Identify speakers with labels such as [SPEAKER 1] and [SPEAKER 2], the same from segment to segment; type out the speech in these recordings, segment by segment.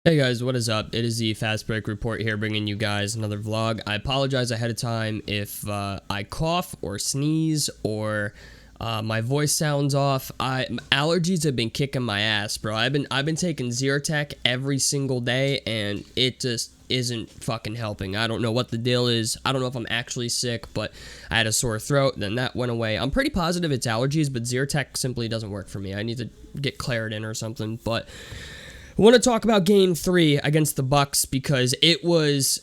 [SPEAKER 1] Hey guys, what is up? It is the Fast Break Report here, bringing you guys another vlog. I apologize ahead of time if I cough or sneeze or my voice sounds off. Allergies have been kicking my ass, bro. I've been taking Zyrtec every single day, and it just isn't fucking helping. I don't know what the deal is. I don't know if I'm actually sick, but I had a sore throat, then that went away. I'm pretty positive it's allergies, but Zyrtec simply doesn't work for me. I need to get Claritin or something, but I want to talk about Game 3 against the Bucks because it was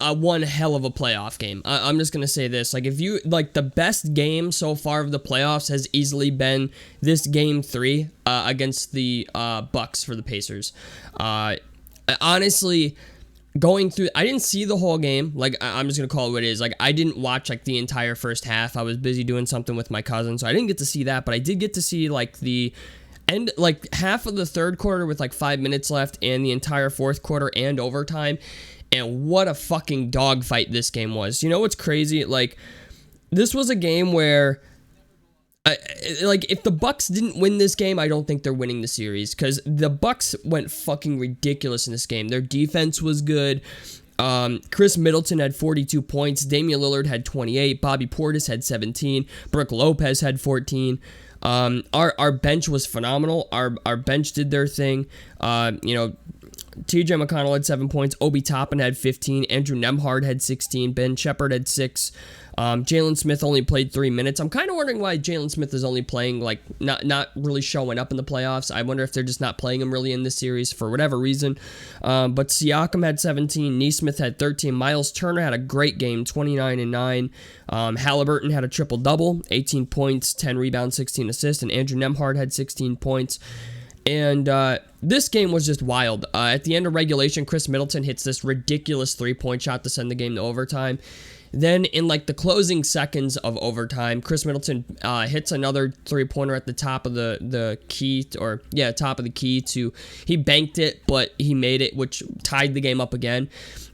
[SPEAKER 1] a one hell of a playoff game. I'm just gonna say this: like, if you like, the best game so far of the playoffs has easily been this Game 3 against the Bucks for the Pacers. Honestly, going through, I didn't see the whole game. Like, I'm just gonna call it what it is. Like, I didn't watch like the entire first half. I was busy doing something with my cousin, so I didn't get to see that. But I did get to see like the end, like half of the third quarter with like 5 minutes left, and the entire fourth quarter and overtime. And what a fucking dogfight this game was. You know what's crazy? Like, this was a game where, like, if the Bucks didn't win this game, I don't think they're winning the series, because the Bucks went fucking ridiculous in this game. Their defense was good. Chris Middleton had 42 points. Damian Lillard had 28. Bobby Portis had 17. Brook Lopez had 14. Our bench was phenomenal. Our bench did their thing. TJ McConnell had 7 points. Obi Toppin had 15. Andrew Nembhard had 16. Ben Shepherd had 6. Jalen Smith only played 3 minutes. I'm kind of wondering why Jalen Smith is only playing, like, not really showing up in the playoffs. I wonder if they're just not playing him really in this series for whatever reason. But Siakam had 17. Nesmith had 13. Miles Turner had a great game, 29 and 9. Haliburton had a triple-double, 18 points, 10 rebounds, 16 assists. And Andrew Nembhard had 16 points. And this game was just wild. At the end of regulation, Chris Middleton hits this ridiculous three-point shot to send the game to overtime. Then in like the closing seconds of overtime, Chris Middleton hits another three-pointer at the top of the key, top of the key to, he banked it, but he made it, which tied the game up again.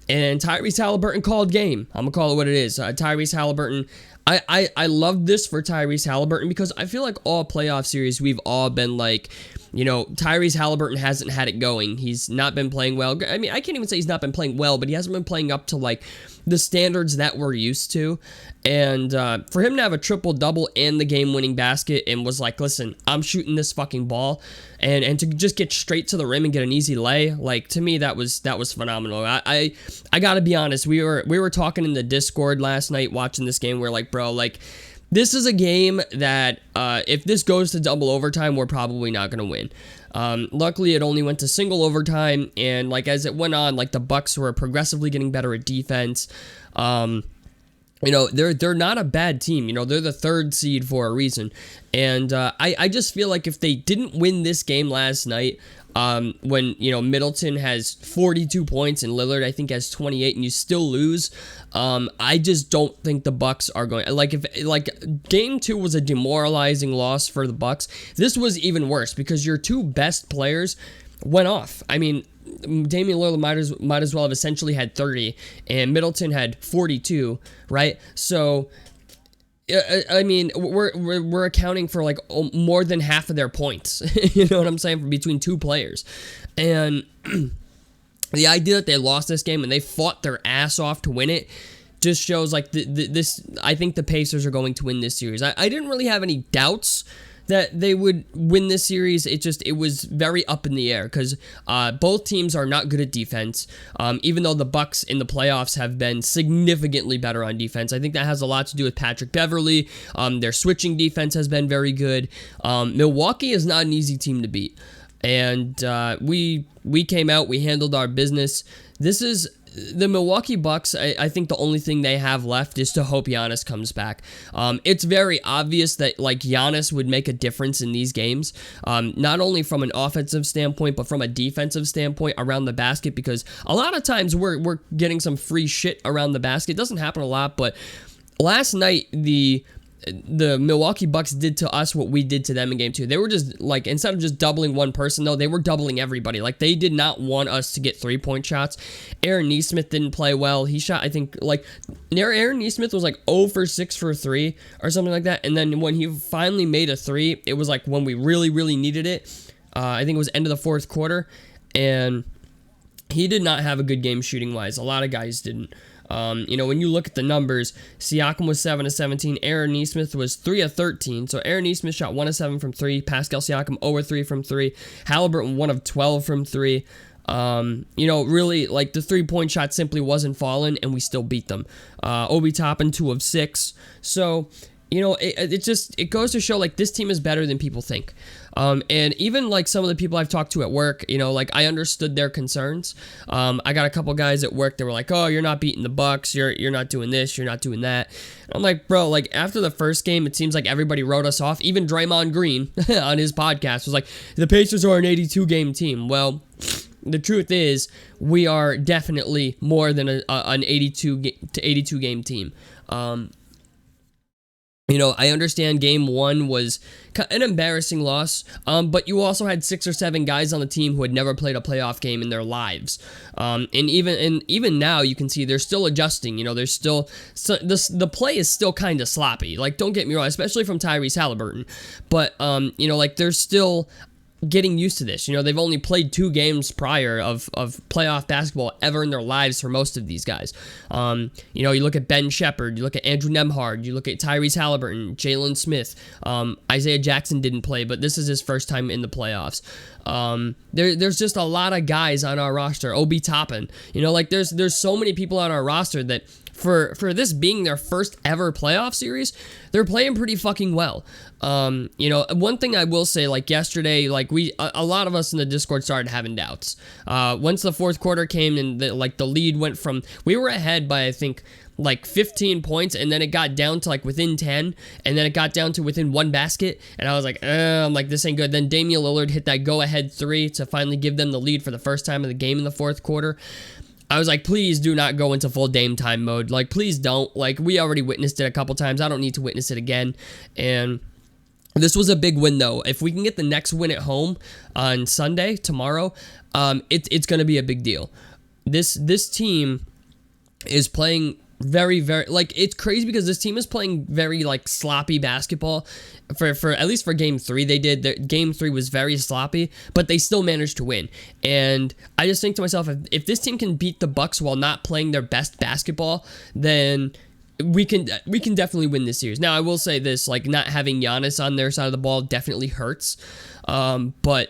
[SPEAKER 1] And Tyrese Haliburton called game. I'm gonna call it what it is. Tyrese Haliburton. I love this for Tyrese Haliburton because I feel like all playoff series we've all been like, you know, Tyrese Haliburton hasn't had it going. He's not been playing well. I mean, I can't even say he's not been playing well, but he hasn't been playing up to like the standards that we're used to. And for him to have a triple-double and the game-winning basket and was like, listen, I'm shooting this fucking ball, and to just get straight to the rim and get an easy lay, like, to me, that was phenomenal. I gotta be honest, we were talking in the Discord last night watching this game. We're like, bro, like, this is a game that if this goes to double overtime, we're probably not going to win. Luckily, it only went to single overtime, and like as it went on, like the Bucks were progressively getting better at defense. You know, they're not a bad team. You know, they're the third seed for a reason. And I just feel like if they didn't win this game last night, when, you know, Middleton has 42 points and Lillard, I think, has 28, and you still lose, I just don't think the Bucks are going, like, if, like, game 2 was a demoralizing loss for the Bucks, this was even worse because your two best players went off. I mean, Damian Lillard might as well have essentially had 30, and Middleton had 42, right? So, I mean, we're accounting for like more than half of their points. You know what I'm saying? From between two players, and the idea that they lost this game and they fought their ass off to win it just shows like this. I think the Pacers are going to win this series. I didn't really have any doubts that they would win this series. It was very up in the air because both teams are not good at defense. Even though the Bucks in the playoffs have been significantly better on defense, I think that has a lot to do with Patrick Beverley. Their switching defense has been very good. Milwaukee is not an easy team to beat, and we came out, we handled our business. This is the Milwaukee Bucks. I think the only thing they have left is to hope Giannis comes back. It's very obvious that like Giannis would make a difference in these games, not only from an offensive standpoint, but from a defensive standpoint around the basket, because a lot of times we're getting some free shit around the basket. It doesn't happen a lot, but last night the Milwaukee Bucks did to us what we did to them in game 2. They were just like, instead of just doubling one person, though, they were doubling everybody. Like, they did not want us to get 3-point shots. Aaron Nesmith didn't play well. He shot, I think, like, Aaron Nesmith was like 0 for 6 for 3 or something like that. And then when he finally made a 3, it was like when we really, really needed it. I think it was end of the fourth quarter. and he did not have a good game shooting wise. A lot of guys didn't. When you look at the numbers, Siakam was 7 of 17. Aaron Nesmith was 3 of 13. So Aaron Nesmith shot 1 of 7 from 3. Pascal Siakam 0 of 3 from 3. Haliburton 1 of 12 from 3. Really, like, the 3-point shot simply wasn't falling, and we still beat them. Obi Toppin 2 of 6. So, it goes to show, like, this team is better than people think. And even, like, some of the people I've talked to at work, I understood their concerns. I got a couple guys at work that were like, oh, you're not beating the Bucks, you're not doing this, you're not doing that. And I'm like, bro, like, after the first game, it seems like everybody wrote us off. Even Draymond Green on his podcast was like, the Pacers are an 82-game team. Well, the truth is, we are definitely more than an 82 game team. I understand game 1 was an embarrassing loss, but you also had 6 or 7 guys on the team who had never played a playoff game in their lives. And even now, you can see they're still adjusting. There's still the play is still kind of sloppy. Like, don't get me wrong, especially from Tyrese Haliburton. But they're still getting used to this. They've only played 2 games prior of playoff basketball ever in their lives for most of these guys. You look at Ben Shepherd, you look at Andrew Nembhard, you look at Tyrese Haliburton, Jalen Smith, Isaiah Jackson didn't play, but this is his first time in the playoffs. There's just a lot of guys on our roster. Obi Toppin, there's so many people on our roster that for this being their first ever playoff series, they're playing pretty fucking well. One thing I will say, like yesterday, like a lot of us in the Discord started having doubts. Once the fourth quarter came and the lead went from, we were ahead by, I think, like 15 points, and then it got down to like within 10, and then it got down to within 1 basket, and I was like, this ain't good. Then Damian Lillard hit that go-ahead 3 to finally give them the lead for the first time of the game in the fourth quarter. I was like, please do not go into full Dame time mode. Like, please don't. Like, we already witnessed it a couple times. I don't need to witness it again. And this was a big win, though. If we can get the next win at home on Sunday, tomorrow, it's going to be a big deal. This team is playing very, very, like, it's crazy because this team is playing very, like, sloppy basketball. For at least for game 3, they did. Game 3 was very sloppy, but they still managed to win. And I just think to myself, if this team can beat the Bucks while not playing their best basketball, then we can definitely win this series. Now, I will say this, like, not having Giannis on their side of the ball definitely hurts, but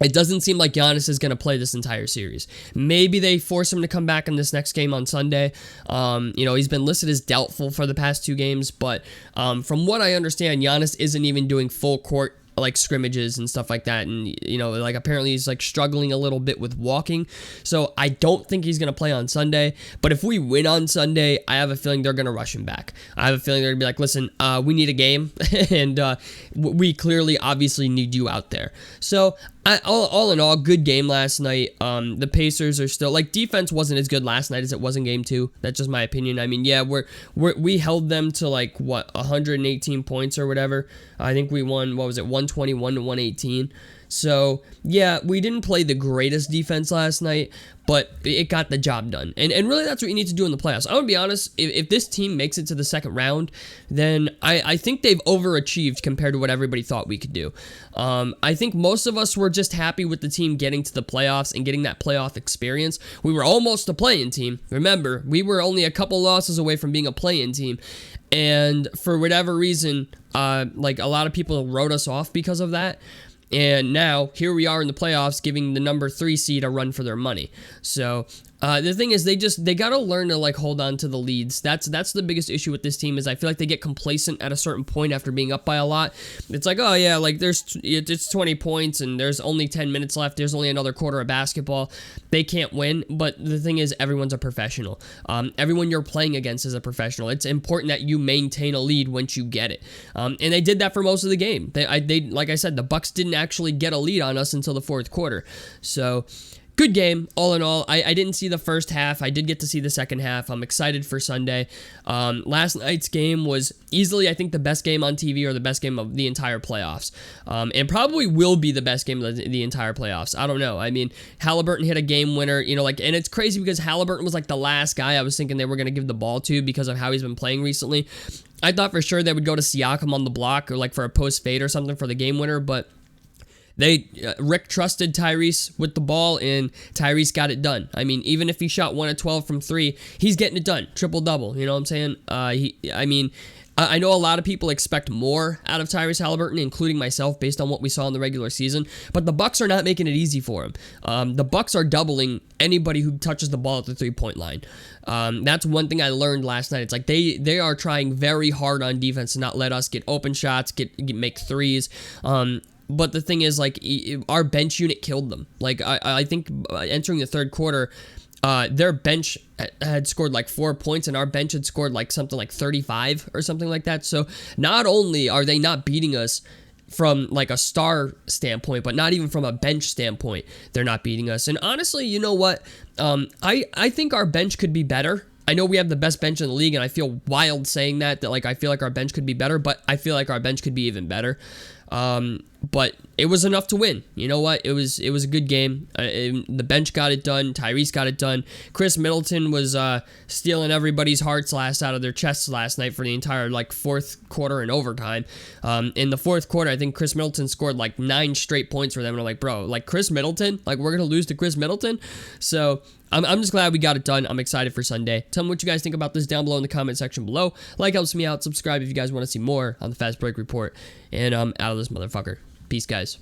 [SPEAKER 1] it doesn't seem like Giannis is going to play this entire series. Maybe they force him to come back in this next game on Sunday. He's been listed as doubtful for the past 2 games, but from what I understand, Giannis isn't even doing full court like scrimmages and stuff like that, and apparently he's like struggling a little bit with walking, so I don't think he's gonna play on Sunday. But if we win on Sunday, I have a feeling they're gonna rush him back. I have a feeling they're gonna be like, listen, we need a game, and we clearly obviously need you out there. So all in all, good game last night. The Pacers are still, like, defense wasn't as good last night as it was in game 2. That's just my opinion. I mean, yeah, we held them to 118 points or whatever. I think we won, 121 to 118. So, yeah, we didn't play the greatest defense last night, but it got the job done. And really, that's what you need to do in the playoffs. I'm going to be honest, if this team makes it to the second round, then I think they've overachieved compared to what everybody thought we could do. I think most of us were just happy with the team getting to the playoffs and getting that playoff experience. We were almost a play-in team. Remember, we were only a couple losses away from being a play-in team. And for whatever reason, a lot of people wrote us off because of that. And now, here we are in the playoffs, giving the number 3 seed a run for their money. So, the thing is, they got to learn to, hold on to the leads. That's the biggest issue with this team, is I feel like they get complacent at a certain point after being up by a lot. It's like, oh, yeah, it's 20 points, and there's only 10 minutes left. There's only another quarter of basketball. They can't win, but the thing is, everyone's a professional. Everyone you're playing against is a professional. It's important that you maintain a lead once you get it. And they did that for most of the game. They like I said, the Bucks didn't actually get a lead on us until the fourth quarter. So, good game, all in all. I didn't see the first half. I did get to see the second half. I'm excited for Sunday. Last night's game was easily, I think, the best game on TV, or the best game of the entire playoffs. And probably will be the best game of the entire playoffs. I don't know. I mean, Haliburton hit a game winner, and it's crazy because Haliburton was the last guy I was thinking they were going to give the ball to because of how he's been playing recently. I thought for sure they would go to Siakam on the block, or for a post fade or something for the game winner, but Rick trusted Tyrese with the ball, and Tyrese got it done. I mean, even if he shot 1 of 12 from 3, he's getting it done. Triple-double, you know what I'm saying? I know a lot of people expect more out of Tyrese Haliburton, including myself, based on what we saw in the regular season, but the Bucks are not making it easy for him. The Bucks are doubling anybody who touches the ball at the three-point line. That's one thing I learned last night. It's like they are trying very hard on defense to not let us get open shots, make threes. But the thing is, like, our bench unit killed them. Like, I think entering the third quarter, their bench had scored like 4 points, and our bench had scored like something like 35 or something like that. So not only are they not beating us from like a star standpoint, but not even from a bench standpoint, they're not beating us. And honestly, you know what? I think our bench could be better. I know we have the best bench in the league, and I feel wild saying that like I feel like our bench could be better, but I feel like our bench could be even better. But it was enough to win. You know what? It was a good game. The bench got it done. Tyrese got it done. Chris Middleton was stealing everybody's hearts out of their chests last night for the entire like fourth quarter and overtime. In the fourth quarter, I think Chris Middleton scored like 9 straight points for them. And I'm like, bro, like Chris Middleton? Like we're gonna lose to Chris Middleton? So I'm just glad we got it done. I'm excited for Sunday. Tell me what you guys think about this down below in the comment section below. Like helps me out. Subscribe if you guys want to see more on the Fast Break Report. And I'm out of this motherfucker. Peace, guys.